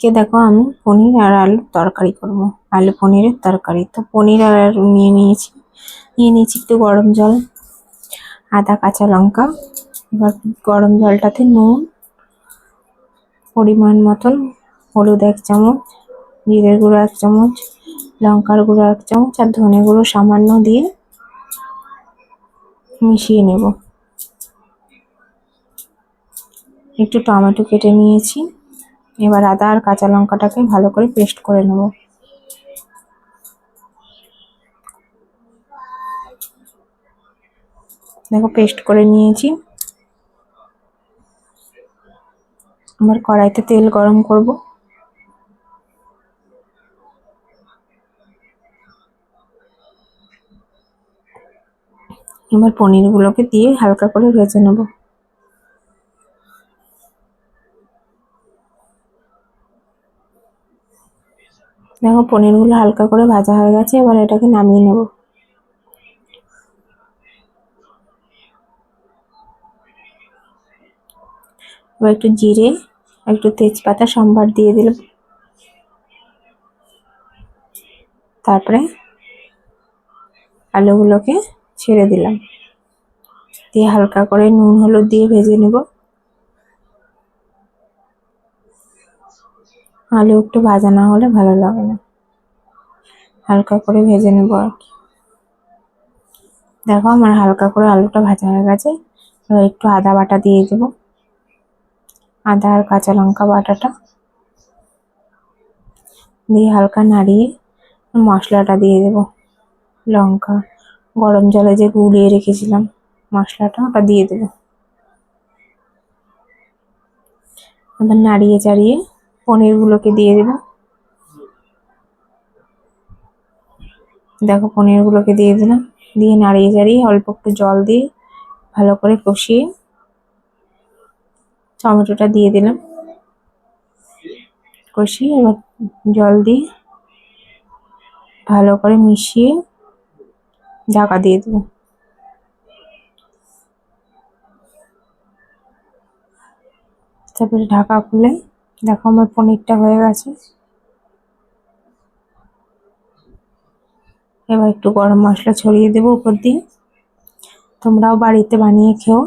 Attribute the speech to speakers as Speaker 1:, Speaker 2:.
Speaker 1: আজকে দেখো আমি পনির আর আলুর তরকারি করব। আলু পনিরের তরকারি। তো পনির আর আলু নিয়ে নিয়েছি একটু গরম জল, আদা, কাঁচা লঙ্কা। এবার গরম জলটাতে নুন, পরিমাণ মতন হলুদ 1 চামচ, জিরের গুঁড়ো 1 চামচ, লঙ্কার গুঁড়ো 1 চামচ আর ধনে গুঁড়ো সামান্য দিয়ে মিশিয়ে নেব। একটু টমেটো কেটে নিয়েছি। এবার আদা আর কাঁচা লঙ্কাটাকে ভালো করে পেস্ট করে নেব। দেখো পেস্ট করে নিয়েছি। এবার কড়াইতে তেল গরম করব। এবার পনিরগুলোকে দিয়ে হালকা করে ভেজে নেব। দেখো পনিরগুলো হালকা করে ভাজা হয়ে গেছে। এবার এটাকে নামিয়ে নেব। এবার একটু জিরে, একটু তেজপাতা সম্বার দিয়ে দিলাম। তারপরে আলুগুলোকে ছেড়ে দিলাম, দিয়ে হালকা করে নুন হলুদ দিয়ে ভেজে নেব। আলু একটু ভাজা না হলে ভালো লাগে না, হালকা করে ভেজে নেব আর কি। দেখো আমার হালকা করে আলুটা ভাজা হয়ে গেছে। এবার একটু আদা বাটা দিয়ে দেব, আদা আর কাঁচা লঙ্কা বাটাটা দিয়ে হালকা নাড়িয়ে মশলাটা দিয়ে দেব। লঙ্কা, গরম জলে যে গুলিয়ে রেখেছিলাম মশলাটা, ওটা দিয়ে দেব। এবার নাড়িয়ে চাড়িয়ে পনিরগুলোকে দিয়ে দেব। দেখো পনিরগুলোকে দিয়ে দিলাম, দিয়ে নাড়িয়ে চাড়িয়ে অল্প একটু জল দিয়ে ভালো করে কষিয়ে টমেটোটা দিয়ে দিলাম। কষিয়ে এবার জল দিয়ে ভালো করে মিশিয়ে ঢাকা দিয়ে দেবো। তারপরে ঢাকা খুলে দেখো আমার পনিরটা হয়ে গেছে। এবার একটু গরম মশলা ছড়িয়ে দেবো উপর দিয়ে। তোমরাও বাড়িতে বানিয়ে খেও।